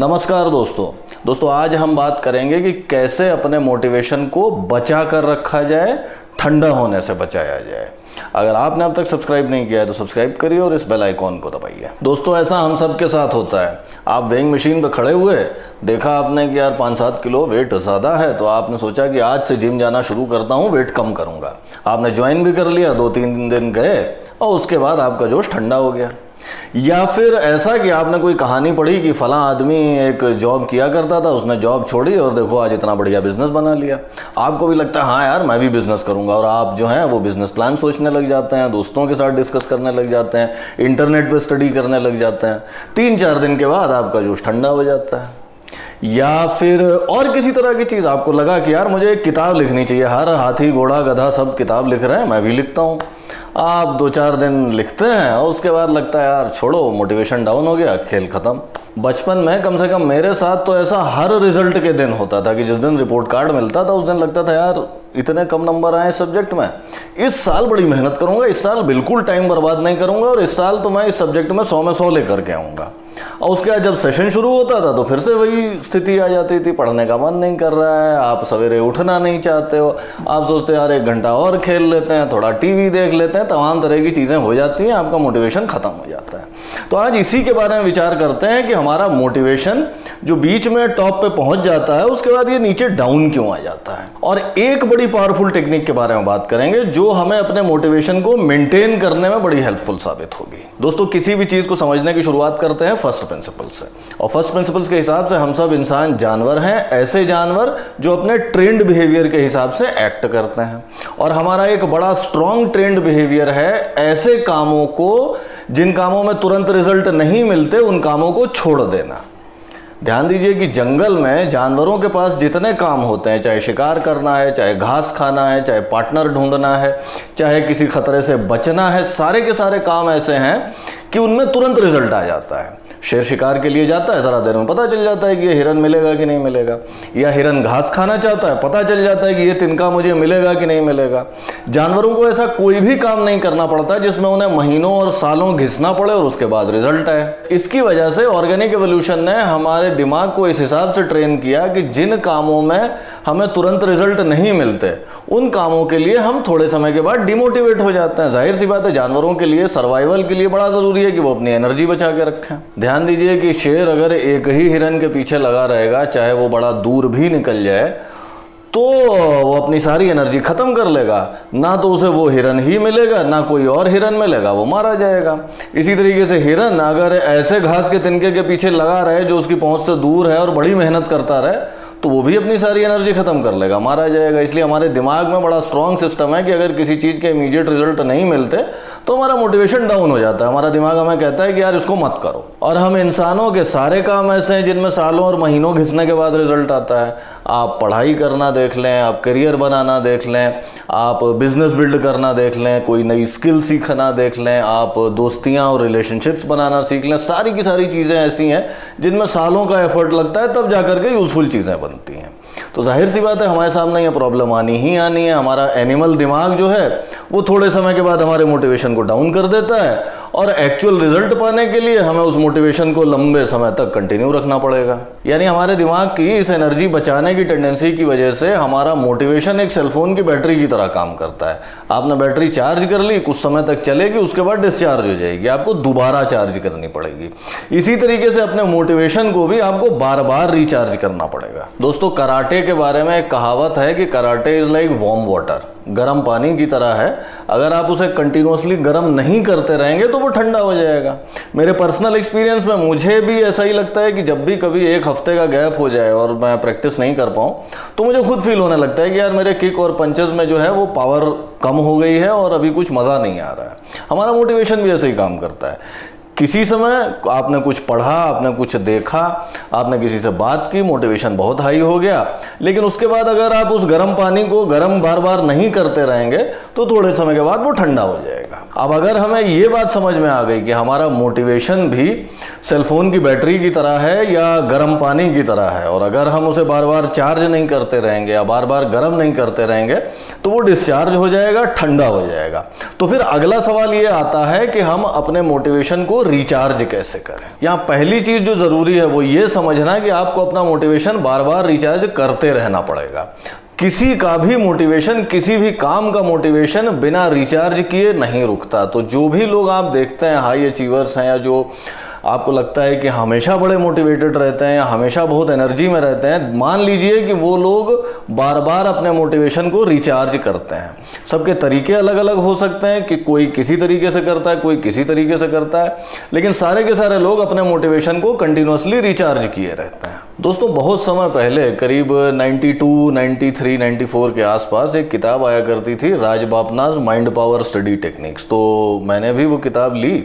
नमस्कार दोस्तों आज हम बात करेंगे कि कैसे अपने मोटिवेशन को बचा कर रखा जाए, ठंडा होने से बचाया जाए। अगर आपने अब तक सब्सक्राइब नहीं किया है तो सब्सक्राइब करिए और इस बेल आइकॉन को दबाइए। दोस्तों ऐसा हम सब के साथ होता है। आप वेइंग मशीन पर खड़े हुए, देखा आपने कि यार 5-7 किलो वेट ज़्यादा है, तो आपने सोचा कि आज से जिम जाना शुरू करता हूँ, वेट कम करूँगा। आपने ज्वाइन भी कर लिया, 2-3 दिन गए और उसके बाद आपका जोश ठंडा हो गया। या फिर ऐसा कि आपने कोई कहानी पढ़ी कि फला आदमी एक जॉब किया करता था, उसने जॉब छोड़ी और देखो आज इतना बढ़िया बिजनेस बना लिया। आपको भी लगता है हाँ यार मैं भी बिजनेस करूंगा, और आप जो है वो बिजनेस प्लान सोचने लग जाते हैं, दोस्तों के साथ डिस्कस करने लग जाते हैं, इंटरनेट पे स्टडी करने लग जाते हैं। 3-4 दिन के बाद आपका जोश ठंडा हो जाता है। या फिर और किसी तरह की चीज़, आपको लगा कि यार मुझे एक किताब लिखनी चाहिए, हर हाथी घोड़ा गधा सब किताब लिख रहे हैं, मैं भी लिखता हूँ। आप 2-4 दिन लिखते हैं और उसके बाद लगता है यार छोड़ो, मोटिवेशन डाउन हो गया, खेल खत्म। बचपन में कम से कम मेरे साथ तो ऐसा हर रिजल्ट के दिन होता था कि जिस दिन रिपोर्ट कार्ड मिलता था उस दिन लगता था यार इतने कम नंबर आए सब्जेक्ट में, इस साल बड़ी मेहनत करूंगा, इस साल बिल्कुल टाइम बर्बाद नहीं करूंगा और इस साल तो मैं इस सब्जेक्ट में 100 में 100 लेकर के आऊँगा। और उसके बाद जब सेशन शुरू होता था तो फिर से वही स्थिति आ जाती थी, पढ़ने का मन नहीं कर रहा है, आप सवेरे उठना नहीं चाहते हो, आप सोचते यार 1 घंटा और खेल लेते हैं, थोड़ा टीवी देख लेते हैं, तमाम तरह की चीज़ें हो जाती हैं, आपका मोटिवेशन ख़त्म हो जाता है। तो आज इसी के बारे में विचार करते हैं कि हमारा मोटिवेशन जो बीच में टॉप पे पहुंच जाता है उसके बाद ये नीचे डाउन क्यों आ जाता है। और एक बड़ी पावरफुल टेक्निक के बारे में बात करेंगे जो हमें अपने मोटिवेशन को मेंटेन करने में बड़ी हेल्पफुल साबित होगी। दोस्तों किसी भी चीज़ को समझने की शुरुआत करते हैं फर्स्ट प्रिंसिपल से, और फर्स्ट प्रिंसिपल्स के हिसाब से हम सब इंसान जानवर हैं, ऐसे जानवर जो अपने ट्रेंड बिहेवियर के हिसाब से एक्ट करते हैं। और हमारा एक बड़ा स्ट्रॉन्ग ट्रेंड बिहेवियर है ऐसे कामों को, जिन कामों में तुरंत रिजल्ट नहीं मिलते उन कामों को छोड़ देना। ध्यान दीजिए कि जंगल में जानवरों के पास जितने काम होते हैं, चाहे शिकार करना है, चाहे घास खाना है, चाहे पार्टनर ढूंढना है, चाहे किसी खतरे से बचना है, सारे के सारे काम ऐसे हैं कि उनमें तुरंत रिजल्ट आ जाता है। शेर शिकार के लिए जाता है, ज़रा देर में पता चल जाता है कि ये हिरन मिलेगा कि नहीं मिलेगा, या हिरन घास खाना चाहता है, पता चल जाता है कि ये तिनका मुझे मिलेगा कि नहीं मिलेगा। जानवरों को ऐसा कोई भी काम नहीं करना पड़ता जिसमें उन्हें महीनों और सालों घिसना पड़े और उसके बाद रिजल्ट आए। इसकी वजह से ऑर्गेनिक एवोल्यूशन ने हमारे दिमाग को इस हिसाब से ट्रेन किया कि जिन कामों में हमें तुरंत रिजल्ट नहीं मिलते उन कामों के लिए हम थोड़े समय के बाद डिमोटिवेट हो जाते हैं। जाहिर सी बात है, जानवरों के लिए सर्वाइवल के लिए बड़ा ज़रूरी है कि वो अपनी एनर्जी बचा के रखें। ध्यान दीजिए कि शेर अगर एक ही हिरन के पीछे लगा रहेगा, चाहे वो बड़ा दूर भी निकल जाए, तो वो अपनी सारी एनर्जी ख़त्म कर लेगा। ना तो उसे वो हिरन ही मिलेगा, ना कोई और हिरन मिलेगा, वो मारा जाएगा। इसी तरीके से हिरन अगर ऐसे घास के तिनके के पीछे लगा रहे जो उसकी पहुंच से दूर है और बड़ी मेहनत करता रहे, तो वो भी अपनी सारी एनर्जी खत्म कर लेगा, मारा जाएगा। इसलिए हमारे दिमाग में बड़ा स्ट्रॉन्ग सिस्टम है कि अगर किसी चीज़ के इमीडिएट रिजल्ट नहीं मिलते तो हमारा मोटिवेशन डाउन हो जाता है। हमारा दिमाग हमें कहता है कि यार इसको मत करो। और हम इंसानों के सारे काम ऐसे हैं जिनमें सालों और महीनों घिसने के बाद रिजल्ट आता है। आप पढ़ाई करना देख लें, आप करियर बनाना देख लें, आप बिजनेस बिल्ड करना देख लें, कोई नई स्किल सीखना देख लें, आप दोस्तियाँ और रिलेशनशिप्स बनाना सीख लें, सारी की सारी चीज़ें ऐसी हैं जिनमें सालों का एफर्ट लगता है, तब जाकर के यूज़फुल चीज़ें बनती हैं। तो जाहिर सी बात है हमारे सामने ये प्रॉब्लम आनी ही आनी है। हमारा एनिमल दिमाग जो है वो थोड़े समय के बाद हमारे मोटिवेशन को डाउन कर देता है, और एक्चुअल रिजल्ट पाने के लिए हमें उस मोटिवेशन को लंबे समय तक कंटिन्यू रखना पड़ेगा। यानी हमारे दिमाग की इस एनर्जी बचाने की टेंडेंसी की वजह से हमारा मोटिवेशन एक सेलफोन की बैटरी की तरह काम करता है। आपने बैटरी चार्ज कर ली, कुछ समय तक चलेगी, उसके बाद डिस्चार्ज हो जाएगी, आपको दोबारा चार्ज करनी पड़ेगी। इसी तरीके से अपने मोटिवेशन को भी आपको बार बार रिचार्ज करना पड़ेगा। दोस्तों कराटे के बारे में एक कहावत है कि karate is like warm water, गर्म पानी की तरह है। अगर आप उसे कंटिन्यूसली गर्म नहीं करते रहेंगे तो वो ठंडा हो जाएगा। मेरे पर्सनल एक्सपीरियंस में मुझे भी ऐसा ही लगता है कि जब भी कभी 1 हफ्ते का गैप हो जाए और मैं प्रैक्टिस नहीं कर पाऊँ तो मुझे खुद फील होने लगता है कि यार मेरे किक और पंचेस में जो है वो पावर कम हो गई है और अभी कुछ मज़ा नहीं आ रहा है। हमारा मोटिवेशन भी ऐसे ही काम करता है। किसी समय आपने कुछ पढ़ा, आपने कुछ देखा, आपने किसी से बात की, मोटिवेशन बहुत हाई हो गया, लेकिन उसके बाद अगर आप उस गर्म पानी को गर्म बार बार नहीं करते रहेंगे तो थोड़े समय के बाद वो ठंडा हो जाएगा। अब अगर हमें ये बात समझ में आ गई कि हमारा मोटिवेशन भी सेलफोन की बैटरी की तरह है या गर्म पानी की तरह है, और अगर हम उसे बार बार चार्ज नहीं करते रहेंगे या बार बार गर्म नहीं करते रहेंगे तो वो डिस्चार्ज हो जाएगा, ठंडा हो जाएगा। तो फिर अगला सवाल ये आता है कि हम अपने मोटिवेशन को रिचार्ज कैसे करें। यहाँ पहली चीज जो जरूरी है वो ये समझना कि आपको अपना मोटिवेशन बार बार रिचार्ज करते रहना पड़ेगा। किसी का भी मोटिवेशन, किसी भी काम का मोटिवेशन बिना रिचार्ज किए नहीं रुकता। तो जो भी लोग आप देखते हैं हाई अचीवर्स हैं, या जो आपको लगता है कि हमेशा बड़े मोटिवेटेड रहते हैं या हमेशा बहुत एनर्जी में रहते हैं, मान लीजिए कि वो लोग बार बार अपने मोटिवेशन को रिचार्ज करते हैं। सबके तरीके अलग अलग हो सकते हैं कि कोई किसी तरीके से करता है, कोई किसी तरीके से करता है, लेकिन सारे के सारे लोग अपने मोटिवेशन को कंटिन्यूअसली रिचार्ज किए रहते हैं। दोस्तों, बहुत समय पहले करीब 92, 93, 94 के आसपास एक किताब आया करती थी, राज बापनाज माइंड पावर स्टडी टेक्निक्स। तो मैंने भी वो किताब ली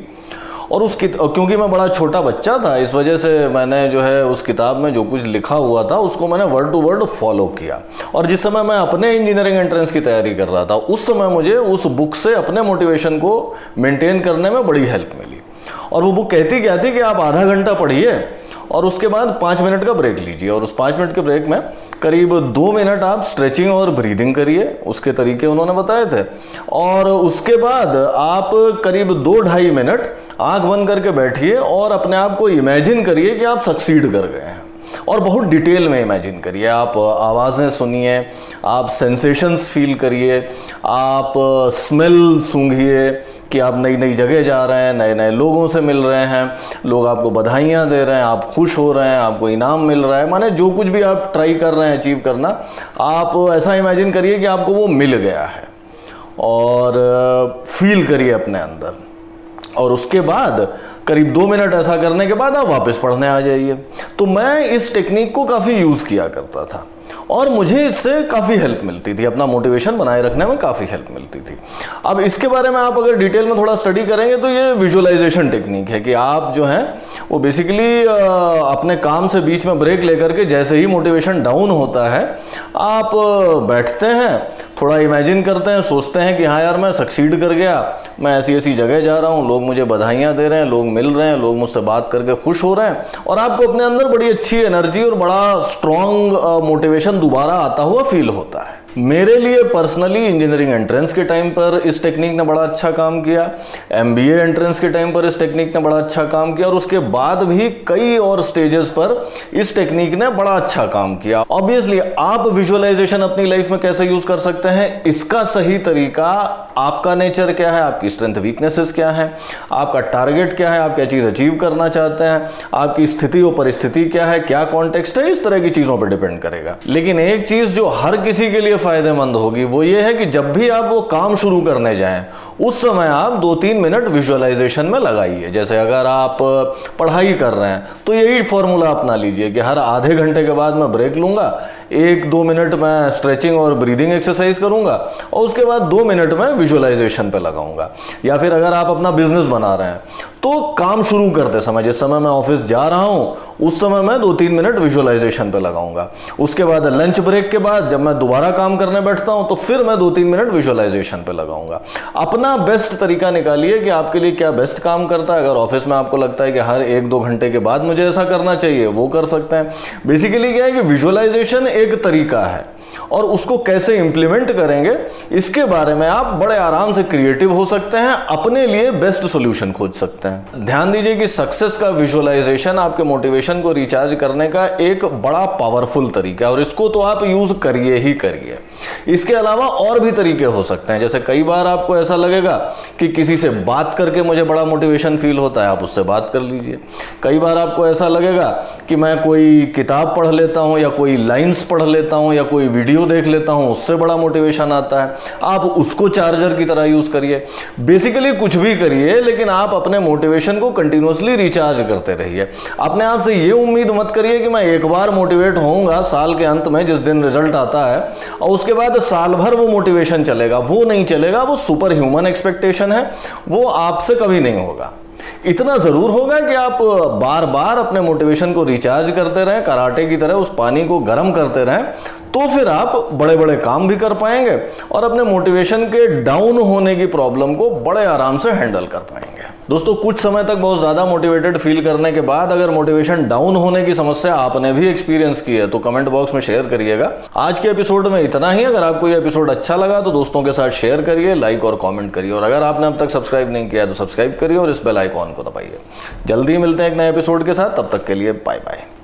और क्योंकि मैं बड़ा छोटा बच्चा था, इस वजह से मैंने जो है उस किताब में जो कुछ लिखा हुआ था उसको मैंने वर्ड टू वर्ड फॉलो किया। और जिस समय मैं अपने इंजीनियरिंग एंट्रेंस की तैयारी कर रहा था, उस समय मुझे उस बुक से अपने मोटिवेशन को मेंटेन करने में बड़ी हेल्प मिली। और वो बुक कहती क्या थी कि आप आधा घंटा पढ़िए और उसके बाद 5 मिनट का ब्रेक लीजिए, और उस 5 मिनट के ब्रेक में करीब 2 मिनट आप स्ट्रेचिंग और ब्रीदिंग करिए, उसके तरीके उन्होंने बताए थे। और उसके बाद आप करीब 2-2.5 मिनट आंख बंद करके बैठिए और अपने आप को इमेजिन करिए कि आप सक्सीड कर गए हैं, और बहुत डिटेल में इमेजिन करिए। आप आवाज़ें सुनिए, आप सेंसेशंस फील करिए, आप स्मेल सूंघिए कि आप नई नई जगह जा रहे हैं, नए नए लोगों से मिल रहे हैं, लोग आपको बधाइयाँ दे रहे हैं, आप खुश हो रहे हैं, आपको इनाम मिल रहा है। माने जो कुछ भी आप ट्राई कर रहे हैं अचीव करना, आप ऐसा इमेजिन करिए कि आपको वो मिल गया है, और फील करिए अपने अंदर। और उसके बाद करीब 2 मिनट ऐसा करने के बाद आप वापस पढ़ने आ जाइए। तो मैं इस टेक्निक को काफ़ी यूज़ किया करता था और मुझे इससे काफ़ी हेल्प मिलती थी, अपना मोटिवेशन बनाए रखने में काफ़ी हेल्प मिलती थी। अब इसके बारे में आप अगर डिटेल में थोड़ा स्टडी करेंगे तो ये विजुअलाइजेशन टेक्निक है कि आप जो हैं वो बेसिकली अपने काम से बीच में ब्रेक लेकर के जैसे ही मोटिवेशन डाउन होता है, आप बैठते हैं, थोड़ा इमेजिन करते हैं, सोचते हैं कि हाँ यार मैं सक्सीड कर गया, मैं ऐसी ऐसी जगह जा रहा हूँ, लोग मुझे बधाइयाँ दे रहे हैं, लोग मिल रहे हैं, लोग मुझसे बात करके खुश हो रहे हैं, और आपको अपने अंदर बड़ी अच्छी एनर्जी और बड़ा स्ट्रॉन्ग मोटिवेशन दोबारा आता हुआ फील होता है। मेरे लिए पर्सनली इंजीनियरिंग एंट्रेंस के टाइम पर इस टेक्निक ने बड़ा अच्छा काम किया, MBA एंट्रेंस के टाइम पर इस टेक्निक ने बड़ा अच्छा काम किया, और उसके बाद भी कई और स्टेजेस पर इस टेक्निक ने बड़ा अच्छा काम किया। ऑब्वियसली आप विजुअलाइजेशन अपनी लाइफ में कैसे यूज कर सकते हैं, इसका सही तरीका आपका नेचर क्या है, आपकी स्ट्रेंथ वीकनेसेस क्या है, आपका टारगेट क्या है, आप क्या चीज अचीव करना चाहते हैं, आपकी स्थिति और परिस्थिति क्या है, क्या कॉन्टेक्स्ट है, इस तरह की चीजों पर डिपेंड करेगा। लेकिन एक चीज जो हर किसी के लिए फायदेमंद होगी वो ये है कि जब भी आप वो काम शुरू करने जाएं उस समय आप 2-3 मिनट विजुअलाइजेशन में लगाइए। जैसे अगर आप पढ़ाई कर रहे हैं तो यही फॉर्मूला अपना लीजिए कि हर आधे घंटे के बाद मैं ब्रेक लूंगा, 1-2 मिनट मैं स्ट्रेचिंग और ब्रीदिंग एक्सरसाइज करूंगा, और उसके बाद 2 मिनट में विजुअलाइजेशन पे लगाऊंगा। या फिर अगर आप अपना बिजनेस बना रहे हैं तो काम शुरू करते समय, जिस समय मैं ऑफिस जा रहा हूं उस समय मैं 2-3 मिनट विजुअलाइजेशन पे लगाऊंगा। उसके बाद लंच ब्रेक के बाद जब मैं दोबारा काम करने बैठता हूं तो फिर मैं 2-3 मिनट विजुअलाइजेशन पे लगाऊंगा। अपना बेस्ट तरीका निकालिए कि आपके लिए क्या बेस्ट काम करता है। अगर ऑफिस में आपको लगता है कि हर 1-2 घंटे के बाद मुझे ऐसा करना चाहिए, वो कर सकते हैं। बेसिकली क्या है कि विजुअलाइजेशन एक तरीका है, और उसको कैसे इंप्लीमेंट करेंगे इसके बारे में आप बड़े आराम से क्रिएटिव हो सकते हैं, अपने लिए बेस्ट सॉल्यूशन खोज सकते हैं। ध्यान दीजिए कि सक्सेस का विजुअलाइजेशन आपके मोटिवेशन को रिचार्ज करने का एक बड़ा पावरफुल तरीका है, और इसको तो आप यूज करिए ही करिए। इसके अलावा और भी तरीके हो सकते हैं। जैसे कई बार आपको ऐसा लगेगा कि किसी से बात करके मुझे बड़ा मोटिवेशन फील होता है, आप उससे बात कर लीजिए। कई बार आपको ऐसा लगेगा कि मैं कोई किताब पढ़ लेता हूं, या कोई लाइंस पढ़ लेता हूं, या कोई वीडियो देख लेता हूं, उससे बड़ा मोटिवेशन आता है, आप उसको चार्जर की तरह यूज करिए। बेसिकली कुछ भी करिए, लेकिन आप अपने मोटिवेशन को कंटिन्यूअसली रिचार्ज करते रहिए। अपने आप से ये उम्मीद मत करिए कि मैं एक बार मोटिवेट होऊंगा साल के अंत में जिस दिन रिजल्ट आता है, और उसके बाद साल भर वो मोटिवेशन चलेगा। वो नहीं चलेगा, वो सुपर ह्यूमन एक्सपेक्टेशन है, वो आपसे कभी नहीं होगा। इतना जरूर होगा कि आप बार बार अपने मोटिवेशन को रिचार्ज करते रहें, कराटे की तरह उस पानी को गर्म करते रहें, तो फिर आप बड़े बड़े काम भी कर पाएंगे और अपने मोटिवेशन के डाउन होने की प्रॉब्लम को बड़े आराम से हैंडल कर पाएंगे। दोस्तों कुछ समय तक बहुत ज़्यादा मोटिवेटेड फील करने के बाद अगर मोटिवेशन डाउन होने की समस्या आपने भी एक्सपीरियंस की है तो कमेंट बॉक्स में शेयर करिएगा। आज के एपिसोड में इतना ही। अगर आपको ये एपिसोड अच्छा लगा तो दोस्तों के साथ शेयर करिए, लाइक और कमेंट करिए, और अगर आपने अब तक सब्सक्राइब नहीं किया तो सब्सक्राइब करिए और इस बेल आइकॉन को दबाइए। जल्दी मिलते हैं एक नए एपिसोड के साथ, तब तक के लिए बाय बाय।